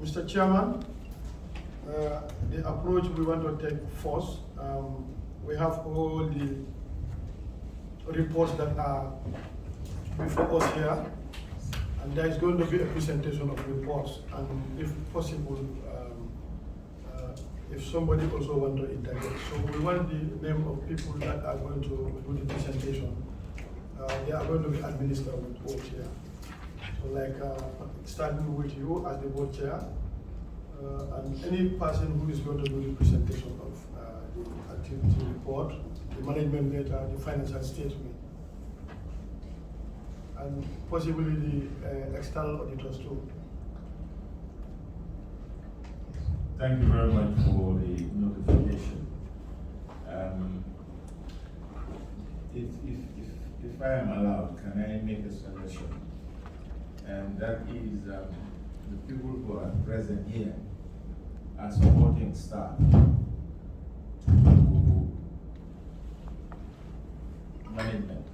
Mr. Chairman, the approach we want to take first, we have all the reports that are before us here, and there is going to be a presentation of reports, and if possible, if somebody also want to interject. So we want the name of people that are going to do the presentation. They are going to be administered with board chair. So like starting with you as the board chair, and any person who is going to do the presentation of the activity report, the management data, the financial statement, and possibly the external auditors too. Thank you very much for the notification. If I am allowed, can I make a suggestion? And that is the people who are present here are supporting staff to management.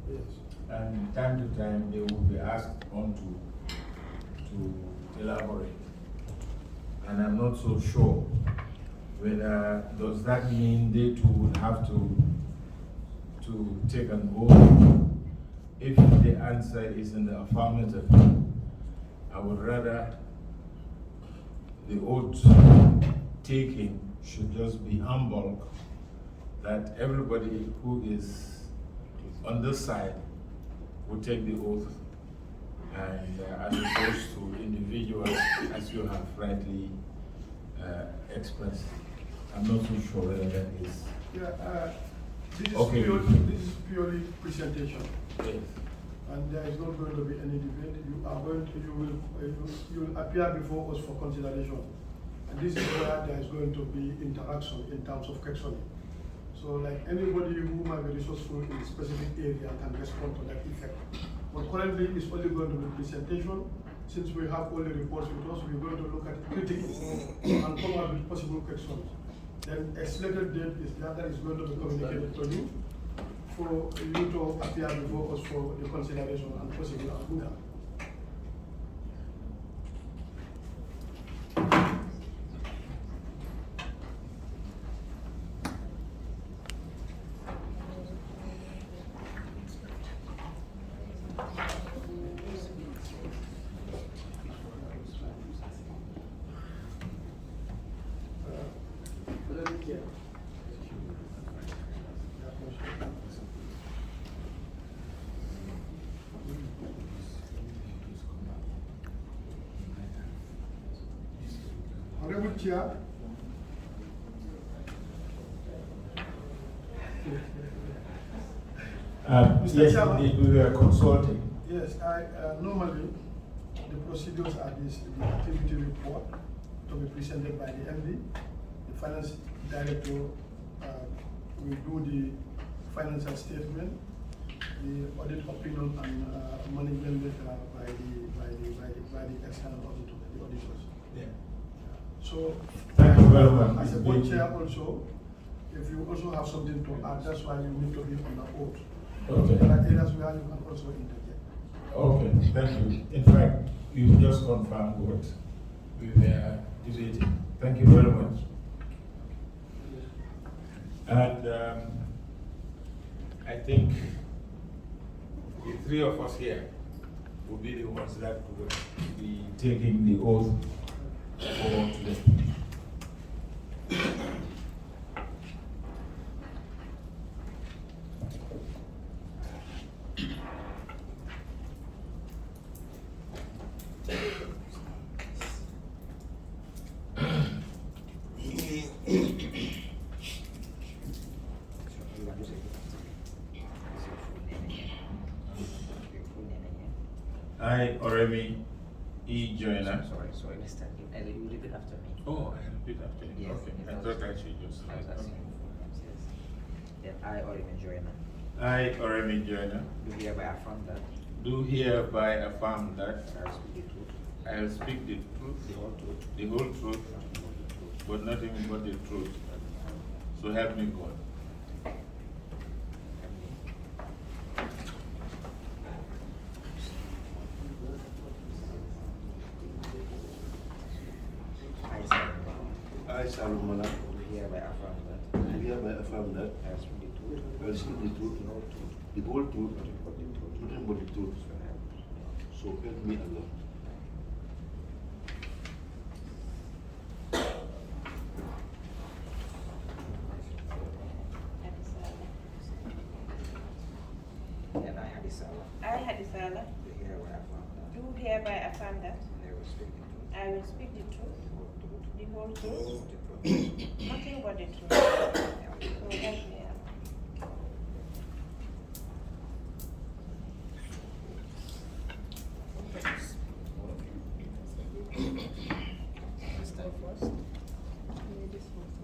Yes. And time to time they will be asked on to elaborate. And I'm not so sure whether does that mean they too would have to take an oath. If the answer is in the affirmative, I would rather the oath taking should just be en bulk, that everybody who is on this side will take the oath, and as opposed to individuals, as you have rightly expressed. I'm not so sure whether that is. Yeah, this is, okay. this is purely presentation. Yes. And there is not going to be any debate. You will appear before us for consideration. And this is where there is going to be interaction in terms of questioning. So like anybody who might be resourceful in a specific area can respond to that effect. But currently it's only going to be presentation. Since we have all the reports with us, we're going to look at critically and come up with possible questions. Then a slated date is that is going to be communicated to you for you to appear before us for the consideration and possible approval. Honorable Chair, yes, indeed, we were consulting. yes, normally the procedures are this: the activity report to be presented by the MD, the finance director will do the financial statement, the audit opinion and management data by the external auditor, the auditors. Yeah. So, thank you very much. As a board chair also, if you also have something to add, that's why you need to be on the oath. Okay. There are areas where you can also interject. Okay, thank you. In fact, you just confirmed what we were debating. Thank you very much. And I think the three of us here will be the ones that will be taking the oath for today. I, Oremi E. Joyner. Sorry, Mr. You repeat after me. Oh, I repeat after you. Yes, Okay, I thought I should just. Yes. Then I, Oremi Joyner, I, Oremi Joyner, do hereby affirm that do hereby affirm that I will speak the truth, I will speak the truth, the whole truth, the whole truth, but nothing but the truth. So help me God. I, Salom Malak, do hereby affirm that do hereby affirm that I will speak the truth, I will speak the truth, the whole truth, the whole truth, nothing but the truth. nothing but the truth. So help me. So help me Allah. And I, Hadisala, I, Hadisala, do hereby affirm that do hereby affirm that I will speak the truth, I will speak the truth, the whole truth, the whole truth, nothing but the truth. so help me Allah. This time first. Ladies first.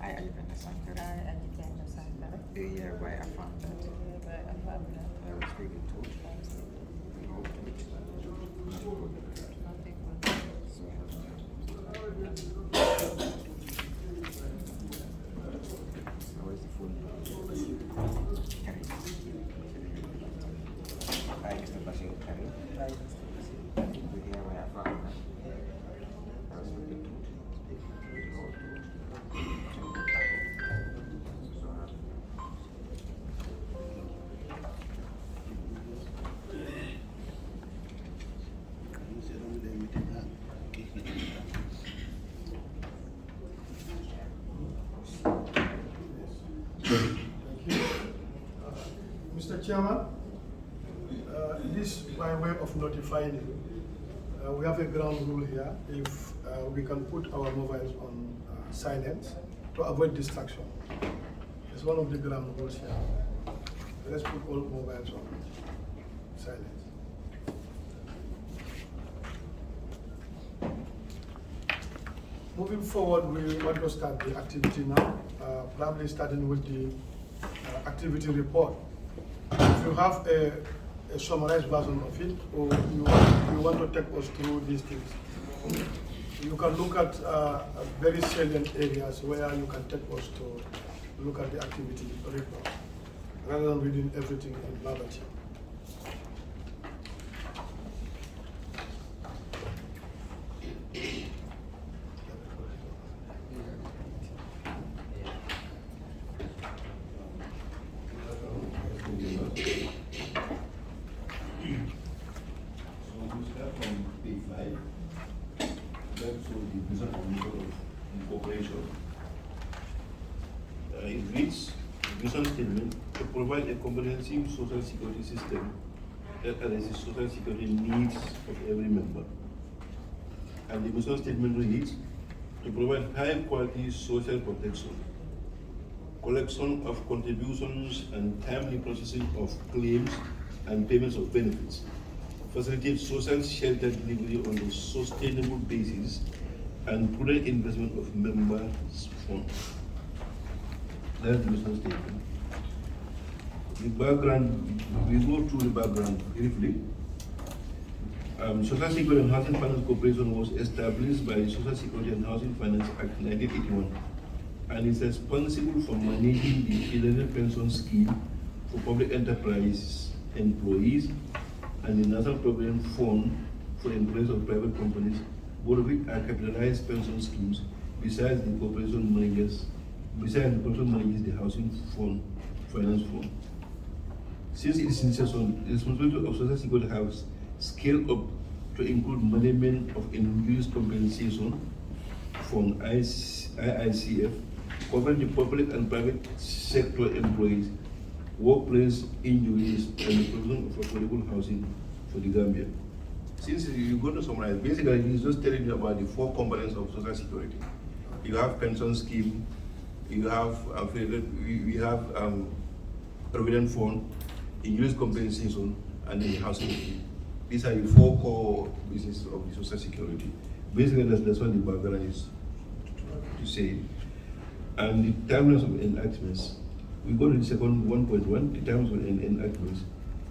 I, Alipenda Sankara, Do hereby affirm that do hereby affirm that I will speak the truth, I will speak the the whole truth, nothing but the truth. so help me. How is the phone? I, Mr. Bashir Karim, do hereby affirm that I will speak the truth, the whole truth, so help me. Thank you. Mr. Chairman, this by way of notifying you, we have a ground rule here. If we can put our mobiles on silent to avoid distraction. It's one of the ground rules here. Let's put all mobiles on silent. Moving forward, we want to start the activity now, probably starting with the activity report. If you have a summarized version of it, or you want to take us through these things, you can look at very salient areas where you can take us to look at the activity report, rather than reading everything in verbatim. So we start from page 5. That's the vision and mission of incorporation. It reads, vision statement to provide a comprehensive social security system that addresses social security needs of every member. And the mission statement reads, to provide high quality social protection, collection of contributions and timely processing of claims and payments of benefits, facilitate social shelter delivery on a sustainable basis, and prudent investment of members' funds. That's the mission statement. The background, we go through the background briefly. Social Security and Housing Finance Corporation was established by Social Security and Housing Finance Act 1981 and is responsible for managing the federal pension scheme for public enterprise employees and the National Provident Fund for employees of private companies, both of which are capitalized pension schemes, besides the corporation manages the Housing Fund, Finance Fund. Since its inception, the responsibility of Social Security has scaled up to include management of injuries compensation from IICF, covering the public and private sector employees, workplace injuries, and the provision of affordable housing for the Gambia. Since you're going to summarize, basically he's just telling you about the 4 components of Social Security. You have pension scheme, you have we have provident fund, injuries compensation, and then the housing scheme. These are the 4 core businesses of the Social Security. Basically, that's what the background is to say. And the timelines of enactments, we go to the second 1.1, the timelines of enactments.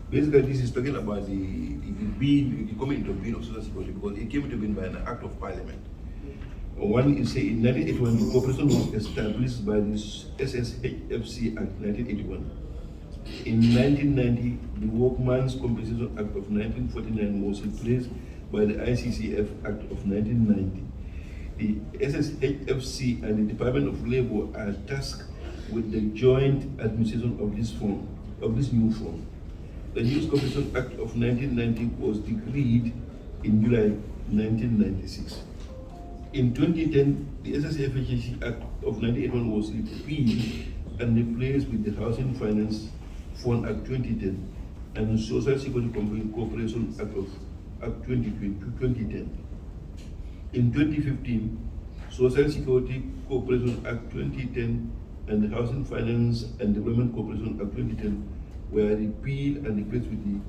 Basically, this is talking about the coming into being of Social Security, because it came into being by an act of parliament. One is in 1981, the corporation was established by the Sshfc Act 1981, In 1990, the Workmen's Compensation Act of 1949 was replaced by the ICCF Act of 1990. The Sshfc and the Department of Labor are tasked with the joint administration of this new fund. The Youth Compensation Act of 1990 was decreed in July 1996. In 2010, the Sshfc Act of 1981 was repealed and replaced with the Housing Finance Fund Act 2010 and the Social Security Corporation Act of Act 2010. In 2015, Social Security Corporation Act 2010 and the Housing Finance and Development Corporation Act 2010 were repealed and replaced with the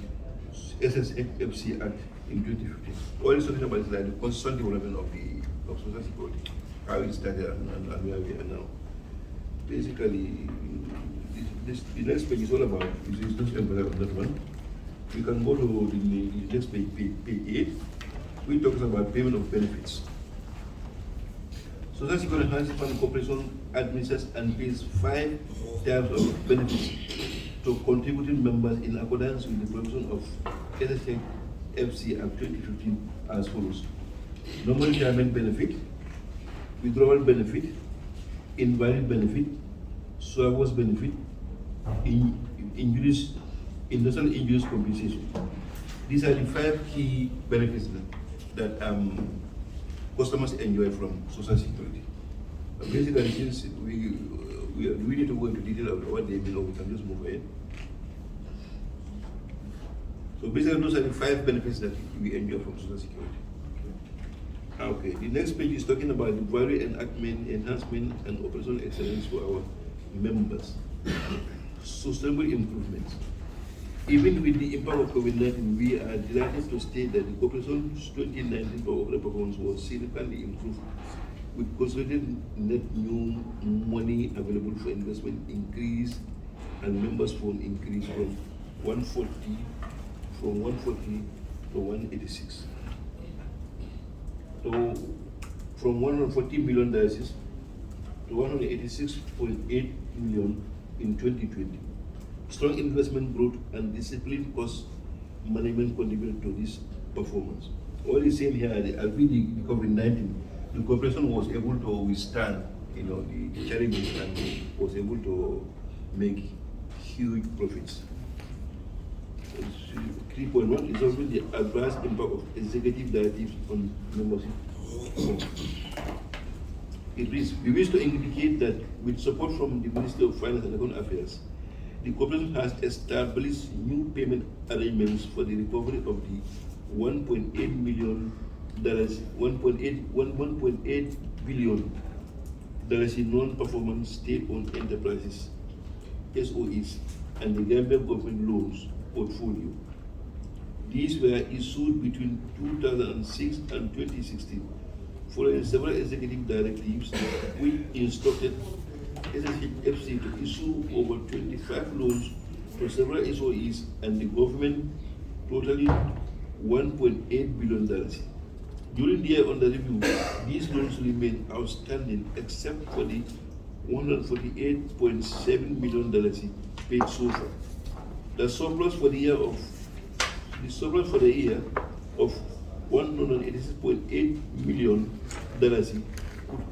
Sshfc Act in 2015. All it's talking about is like the constant development of Social Security, how it started and where we are now. Basically, the next page is all about, it's just emphasize on that one. We can go to the next page, page 8, which talks about payment of benefits. Social Security Enhancement Fund Corporation administers and pays 5 types of benefits to contributing members in accordance with the provision of Sshfc Act 2015 as follows: normal retirement benefit, withdrawal benefit, invalid benefit, survivor's benefit, injuries, industrial injuries compensation. These are the 5 key benefits that customers enjoy from Social Security. Basically, since we need to go into detail of what they mean, or we can just move ahead. So basically, those are the 5 benefits that we enjoy from Social Security. Okay, the next page is talking about the value enactment, enhancement, and operational excellence for our members. Sustainable improvements. Even with the impact of COVID-19, we are delighted to state that the corporation's 2019 operating performance was significantly improved, with consolidated net new money available for investment increase and members' fund increase from 140 to 186. So from $140 million to 186.8 million in 2020. Strong investment growth and disciplined cost management contributed to this performance. All is saying here, the COVID-19, the corporation was able to withstand, the challenges and was able to make huge profits. 3.1 is also the adverse impact of executive directives on membership. We wish to indicate that with support from the Ministry of Finance and Economic Affairs, the corporation has established new payment arrangements for the recovery of the $1.8 billion in non-performance state-owned enterprises, SOEs, and the Gambia government loans portfolio. These were issued between 2006 and 2016, following several executive directives which instructed Sshfc to issue over 25 loans to several SOEs and the government, totaling $1.8 billion. During the year under review, these loans remain outstanding except for the $148.7 million paid so far. The surplus for the year of $186.8 million would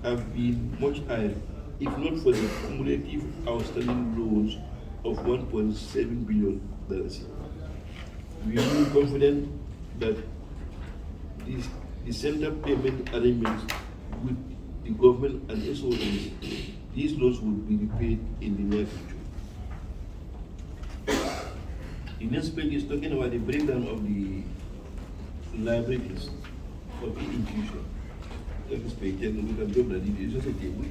have been much higher if not for the cumulative outstanding loans of $1.7 billion. We are confident that the center payment arrangements with the government and SOEs, these loans will be repaid in the near future. The next page is talking about the breakdown of the liabilities of the institution. This page, and we can drop that. It's just a table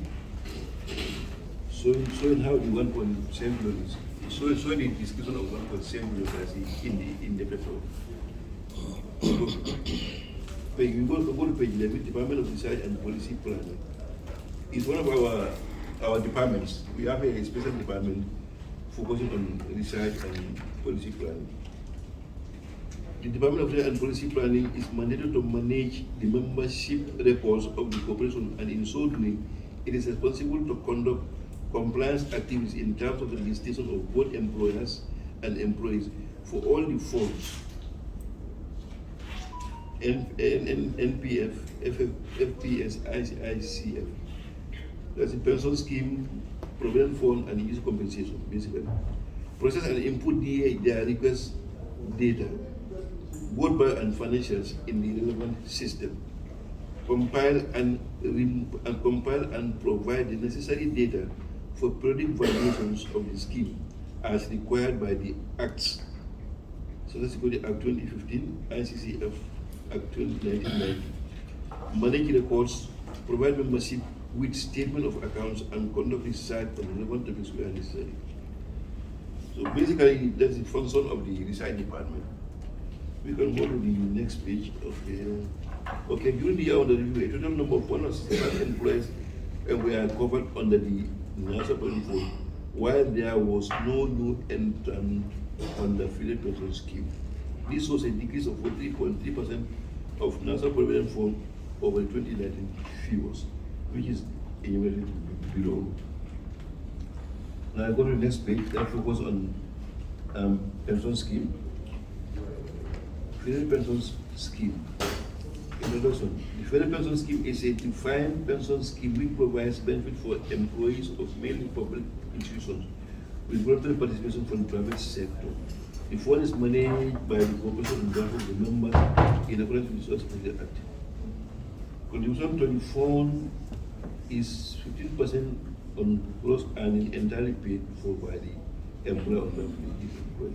showing how the 1.7 billion is. Showing the description of 1.7 billion in the paper. We go to page 11, Department of Research and Policy Planning. It's one of our departments. We have a special department focusing on research and policy planning. The Department of Research and Policy Planning is mandated to manage the membership records of the corporation, and in so doing, it is responsible to conduct compliance activities in terms of the legislation of both employers and employees for all the funds, NPF, FPS, ICF. That's the pension scheme, provident fund, and use compensation, basically. Process and input their request data, both by and financials, in the relevant system. Compile and provide the necessary data for periodic validations of the scheme as required by the Acts. So let's go to Act 2015, ICCF Act 1990. Manage records, provide membership with statement of accounts, and conduct research on relevant topics where necessary. So basically, that's the function of the research department. We can go to the next page. Okay, during the year under review, a total number of 165 employees were covered under the National Pension Fund, while there was no new entrant on the affiliate pension scheme. This was a decrease of 3.3% of National Provident Fund over 2019 figures, which is enumerated below. Now I go to the next page that focus on pension scheme. Federal pension scheme. Introduction. The federal pension scheme is a defined pension scheme which provides benefit for employees of mainly public institutions with voluntary participation from the private sector. The fund is managed by the corporation and grant of the members in accordance with the Social Security Act. Contribution to the fund is 15% on gross earnings entirely paid for by the employer on the employee.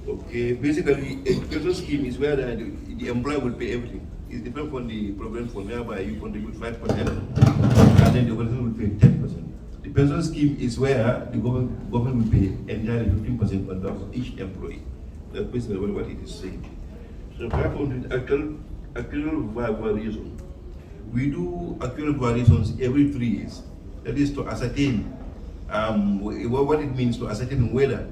Okay, basically, a pension scheme is where the employer will pay everything. It's different from the provident fund, whereby you contribute 5% and then the organization will pay 10%. The pension scheme is where the government will pay entirely 15% on top of each employee. That's basically what it is saying. So, apart from the actual variation, we do actual variations every 3 years. That is to ascertain what it means to ascertain whether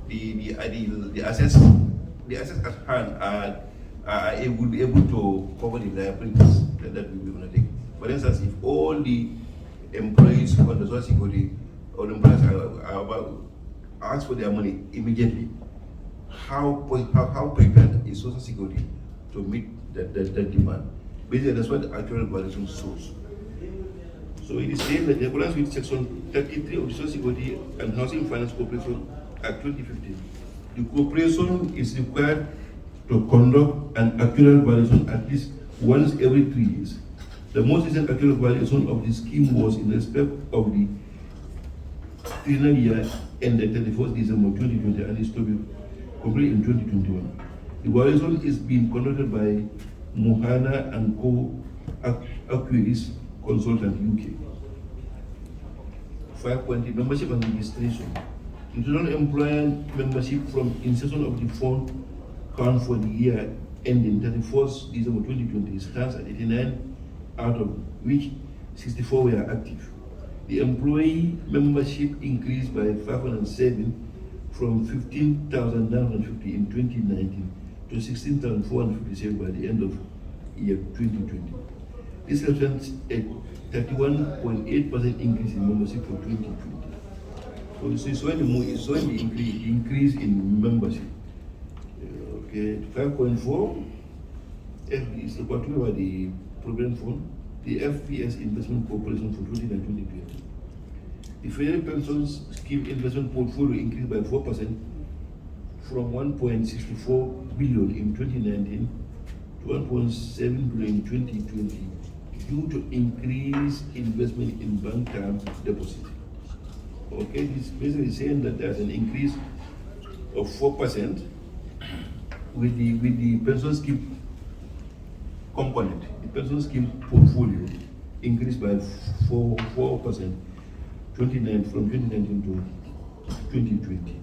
the assets at hand will be able to cover the liabilities that we will undertake. For instance, if all the employees on the Social Security or the employees are ask for their money immediately, how prepared is Social Security to meet that demand? Basically, that's what the actual valuation shows. So it is saying that in accordance with Section 33 of the Social Security and Housing Finance Corporation Act 2015, the corporation is required to conduct an actuarial valuation at least once every 3 years. The most recent actuarial valuation of the scheme was in respect of the fiscal year ended 31st December 2020 and is to be completed in 2021. The valuation is being conducted by Mohana and Co. Actuaries Consultant UK. 5.3 Membership and registration. The total employer membership from inception of the fund count for the year ending 31st December 2020 stands at 89, out of which 64 were active. The employee membership increased by 507 from 15,950 in 2019 to 16,457 by the end of year 2020. This represents a 31.8% increase in membership for 2020. So it's showing the increase in membership. Okay, 5.4 is talking about the program fund, the FPS investment corporation for 2019-2020. The federal pension scheme investment portfolio increased by 4% from 1.64 billion in 2019 to 1.7 billion in 2020 due to increased investment in bank term deposit. Okay, this basically saying that there's an increase of 4% with the pension scheme component. The pension scheme portfolio increased by 4% 29 from 2019 to 2020.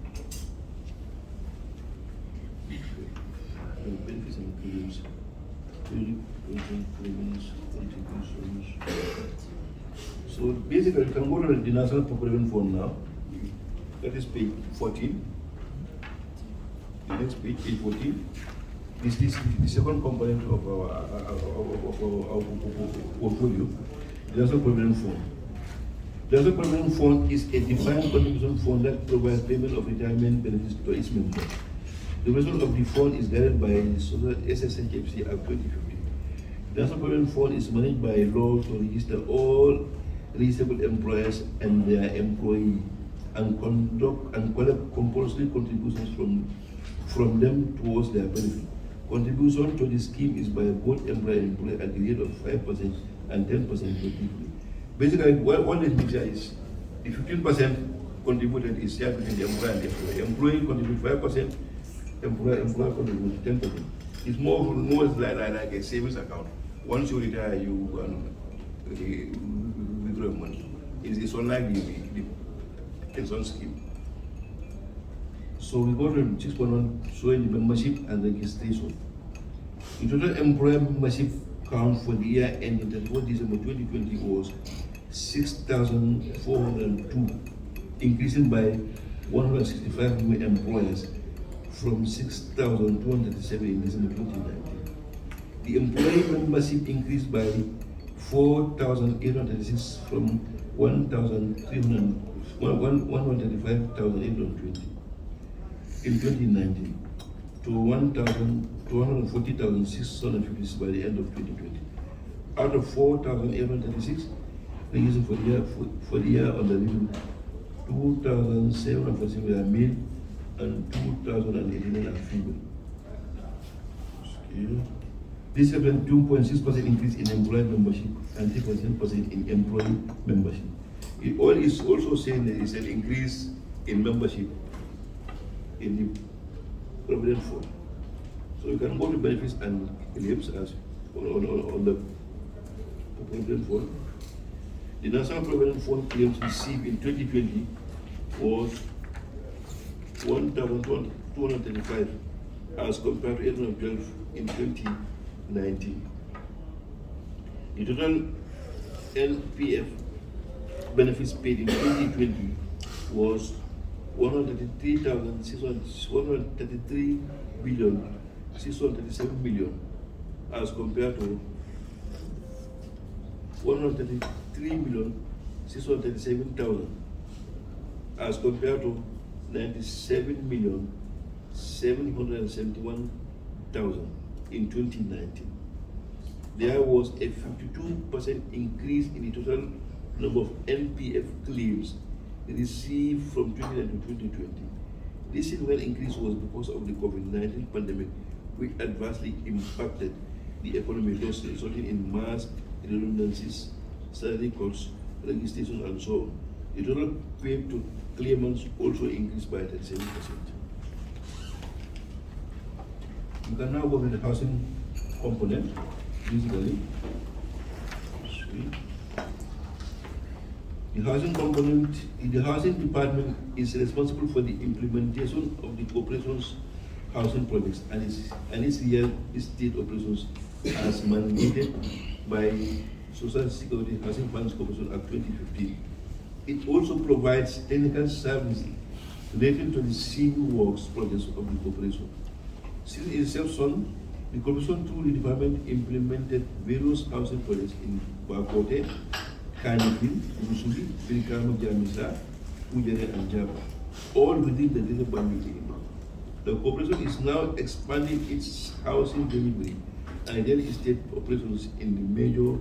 Benefits and premiums. So basically, you can go to the National Provident Fund now. That is page 14. The next page, page 14. This is the second component of our portfolio, the National Provident Fund. The other provident fund is a defined contribution fund that provides payment of retirement benefits to its members. The result of the fund is guided by Sshfc Act 2015. The National Provident Fund is managed by law to register all registrable employers and their employees and conduct and collect compulsory contributions from them towards their benefit. Contribution to the scheme is by both employer and employee at the rate of 5% and 10% respectively. Basically, what it means is the 15% contributed is shared between the employer and the employee. Employee contribute 5%, employer contribute 10%. It's more like a savings account. Once you retire, you withdraw money. It's unlike the pension scheme. So we go to 6.1 showing the membership and registration. The total employer membership count for the year ending 31 December 2020 was 6,402, increasing by 165 new employers from 6,237 in December 2019. The employee membership increased by 4,836 from 135,820 in 2019 to 1,240,656 by the end of 2020. Out of 4,836 registered for the year under review, 2,747 are male and 2,089 are female. This represents 2.6% increase in employee membership and 3.7% in employee membership. It is also saying there is an increase in membership in the Provident Fund. So you can go to benefits and claims as on the Provident Fund. The National Provident Fund claims received in 2020 was 1,235 as compared to 812 in 2019. The total NPF benefits paid in 2020 was 133,637 million as compared to 133,637,000 as compared to 97,771,000 in 2019. There was a 52% increase in the total number of NPF claims received from 2019 to 2020. This significant increase was because of the COVID-19 pandemic, which adversely impacted the economy, thus resulting in mass redundancies, salary cuts, registration, and so on. The total paid to claimants also increased by 37%. You can now go to the housing component, basically. The housing component, the housing department is responsible for the implementation of the corporation's housing projects and its real estate operations as mandated by Social Security Housing Finance Corporation Act 2015. It also provides technical services relating to the civil works projects of the corporation. Since its inception, the corporation through the department implemented various housing projects in Bakote, Kanifin, Rusubi, Birikama, Jamisa, Ujere, and Java, all within the greater Banjul area. The corporation is now expanding its housing delivery and real estate operations in the major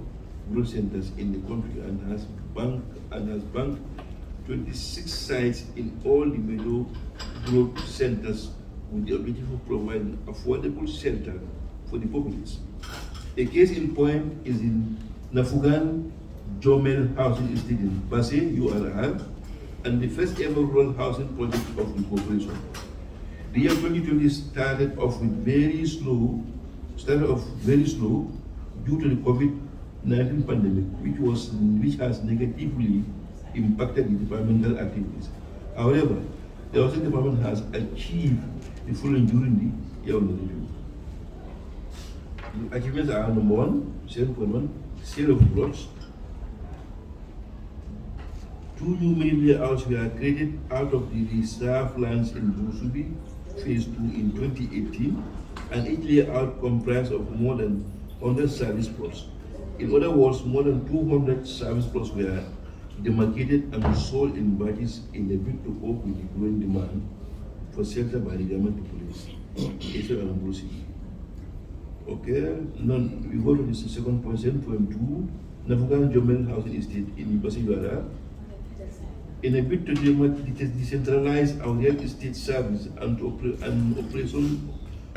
growth centers in the country and has banked 26 sites in all the major growth centers with the objective of providing affordable shelter for the populace. A case in point is in Nafugan Jomel Housing Estate in Basse, URR, and the first ever rural housing project of the corporation. The year 2020 started off very slow due to the COVID-19 pandemic, which has negatively impacted the departmental activities. However, the housing department has achieved the following during the year under review. The achievements are: number one, 7.1, sale of plots. 2 new mini layouts were created out of the reserve lands in Busubi, Phase 2 in 2018, and each layout comprised of more than 100 service plots. In other words, more than 200 service plots were demarcated and sold in batches in a bid to cope with the growing demand for shelter by the government populace. Okay, now we go to the second point, 7.2, Nafugan Jomel Housing Estate in Basigara. In a bid to decentralize our real estate service and operation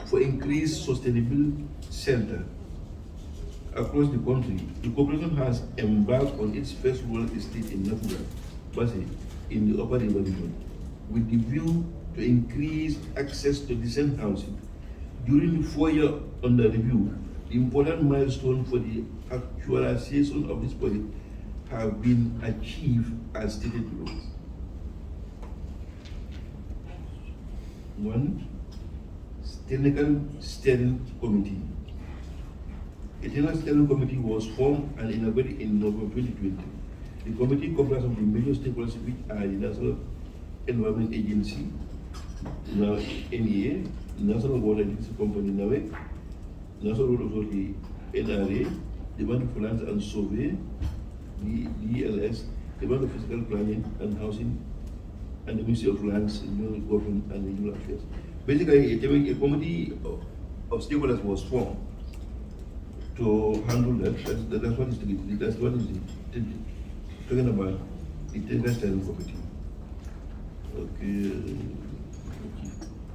for increased sustainable shelter across the country, the corporation has embarked on its first real estate in Nafugan, Basi, in the Upper River region, with the view to increase access to decent housing. During the 4 year under review, the important milestone for the actualization of this project have been achieved as stated below. 1. Technical Steering Committee. A technical steering committee was formed and inaugurated in November 2020. The committee comprises of the major stakeholders, which are the National Environment Agency, now NEA, National Water Agency Company, NAWEC, National Road Authority, NRA, Department of Lands and Survey, the DLS, Department of Physical Planning and Housing, and the Ministry of Lands, Regional Government and Regional Affairs. Basically, a committee of stakeholders was formed to handle that. That's what is talking about the technical steering committee. Okay.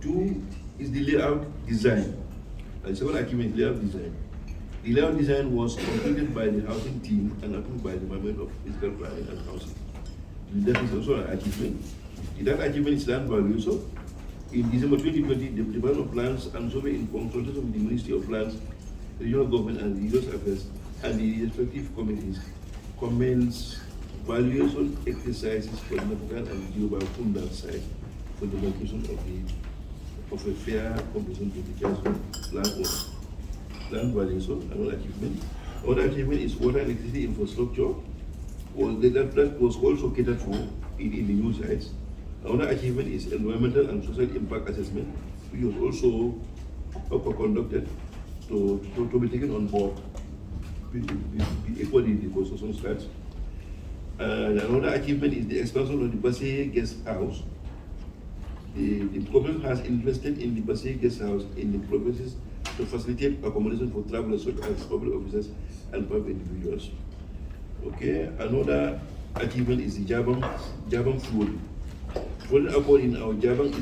2 is the layout design. The second achievement is layout design. The layout design was completed by the housing team and approved by the Department of Physical Planning and Housing. That is also an achievement. That achievement is land value. So, in December 2020, the Department of Lands and Survey, in consultation with the Ministry of Lands, Regional Government and Regional Affairs, and the respective committees, commenced valuation exercises for the Nafugan and Giobakunda site for the location of a fair compensation to the landowner. Land valuation, another achievement. Another achievement is water and electricity infrastructure. That was also catered for in the new sites. Another achievement is environmental and social impact assessment, which was also conducted to be taken on board equally the construction starts. Another achievement is the expansion of the Basse Guest House. The corporation has invested in the Basse Guest House in the provinces to facilitate accommodation for travelers such as public officers and private individuals. Okay, another achievement is the Jabang flooding. Flooding occurred in our Jabang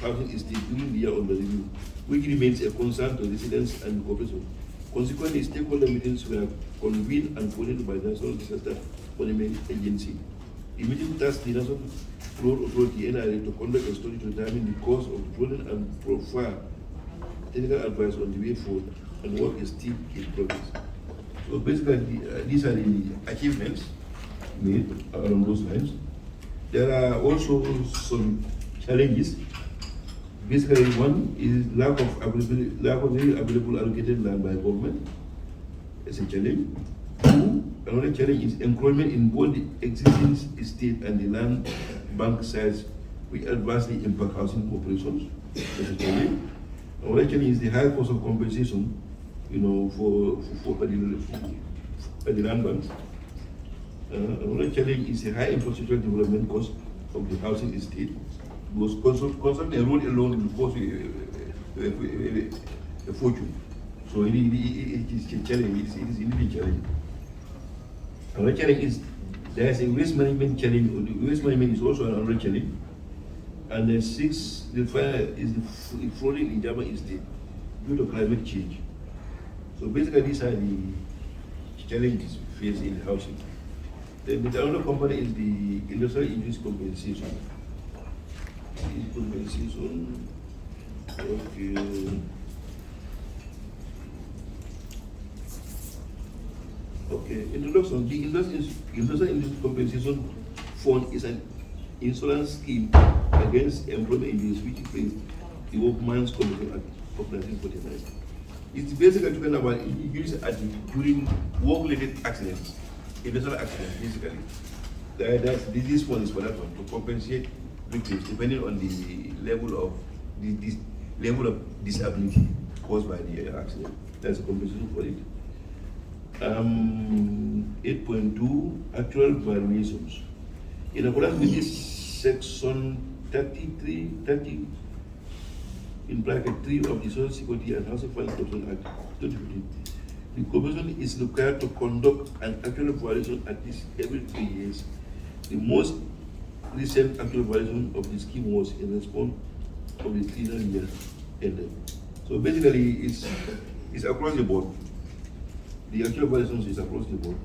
housing estate during the year under review, which remains a concern to residents and corporation. Consequently, stakeholder meetings were convened and coordinated by the National Disaster Management Agency. The meeting tasked the National Road Authority NRA to conduct a study to determine the cause of the flooding and provide technical advice on the way forward, and work is still in progress. So basically, these are the achievements made along those lines. There are also some challenges. Basically, one is lack of very available allocated land by government. It's a challenge. 2, another challenge is encroachment in both the existing estate and the land bank sites, which adversely impact housing operations. That's a challenge. Another challenge is the high cost of compensation, for the land banks. Another challenge is the high infrastructure development cost of the housing estate. Because constructing a road alone will cost a fortune. So it is a challenge. It is indeed a challenge. Another challenge is there is a waste management challenge. The waste management is also another challenge. And the 6, the fire is the flooding in Java estate due to climate change. So basically, these are the challenges faced in housing. Then the other component is the industrial injuries compensation. Okay. Introduction. The industrial injuries compensation fund is an insurance scheme against employment injuries which is placed the Workmen's Commission Act of 1949. It's basically talking about injuries during work-related accidents, industrial accidents, basically. This one is for that one, to compensate victims depending on the level of disability caused by the accident. That's a compensation for it. 8.2 actual valuations. In accordance with this section 30 in bracket 3 of the Social Security and Housing Finance Commission Act 2015, the Commission is required to conduct an actual evaluation at least every 3 years. The most recent actual evaluation of the scheme was in response of the 3 year ended. So basically, it's across the board. The actual evaluation is across the board.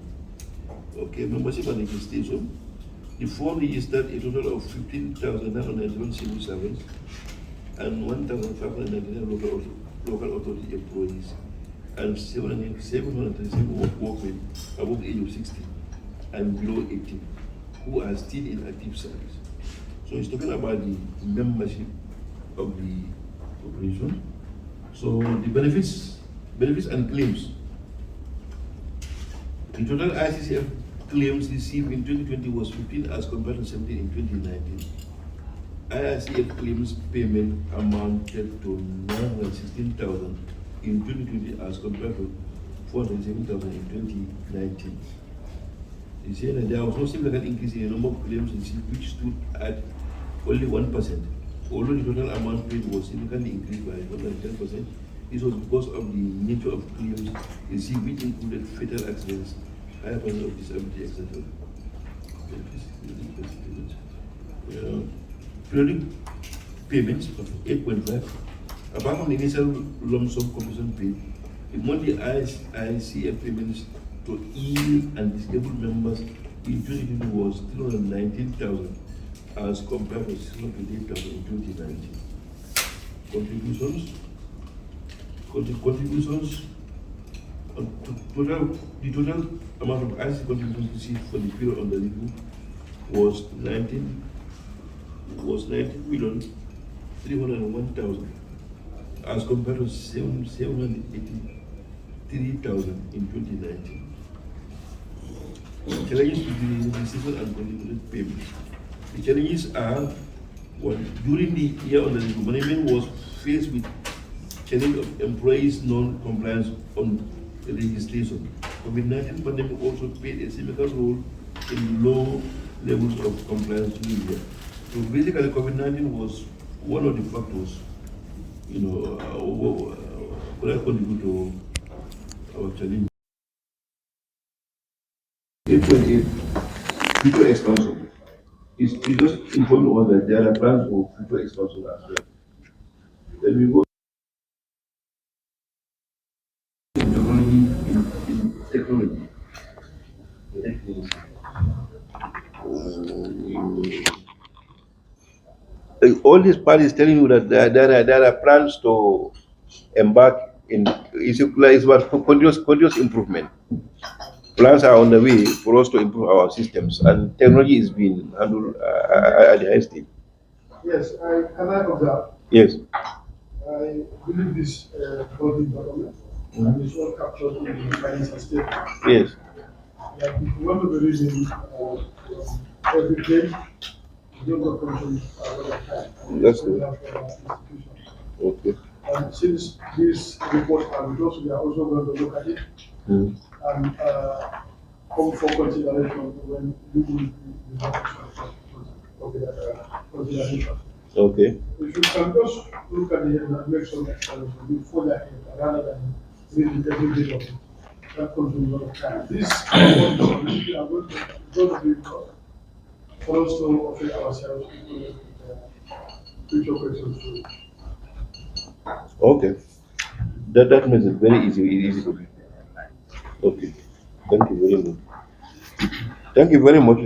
Okay, membership and legislation. The fund registered a total of 15,991 civil servants and 1,599 local authority employees and 737 workmen above the age of 60 and below 18 who are still in active service. So it's talking about the membership of the corporation. So the benefits and claims. The total ICCF claims received in 2020 was 15 as compared to 17 in 2019. ICCF claims payment amounted to 916,000 in 2020 as compared to 407,000 in 2019. They say that there was no significant increase in the number of claims received, which stood at only 1%. Although the total amount paid was significantly increased by 110%, this was because of the nature of claims received, which included fatal accidents, higher percent of disability, etc. Periodic payments of 8.5. Apart from the initial lump sum compensation paid, the monthly ICF payments to ill and disabled members in 2020 was 319,000 as compared to 628,000 in 2019. Contributions. The total amount of ICF contributions received for the period under review was 19,301,000 as compared to 783,000 in 2019. Challenges to the decision and contributed payments. The challenges are: one, during the year under review, management was faced with challenge of employees' non-compliance on legislation. COVID-19 pandemic also played a significant role in low levels of compliance during the year. So basically, COVID-19 was one of the factors, that contribute to our challenge. 8.8, future expansion. It's just informing us that there are plans for future expansion as well. Then we go in technology. All these parties telling you that there are plans to embark in, it's about continuous improvement. Plans are on the way for us to improve our systems, and technology is being handled at the highest stage. Yes, can I observe? Yes. I believe this body government and it's all captured in the financial statement. Yes. Like one of the reasons every day the government That's good. Okay. And since these reports are with us, we are also going to look at it and come for consideration when we will be consideration. Okay. If you can just look at the and make some explanation before that rather than reading every bit of it. That consumes a lot of time. This we are going to be for us to offer ourselves future questions. Okay. That makes it very easy to do. Okay. Thank you very much. Thank you very much.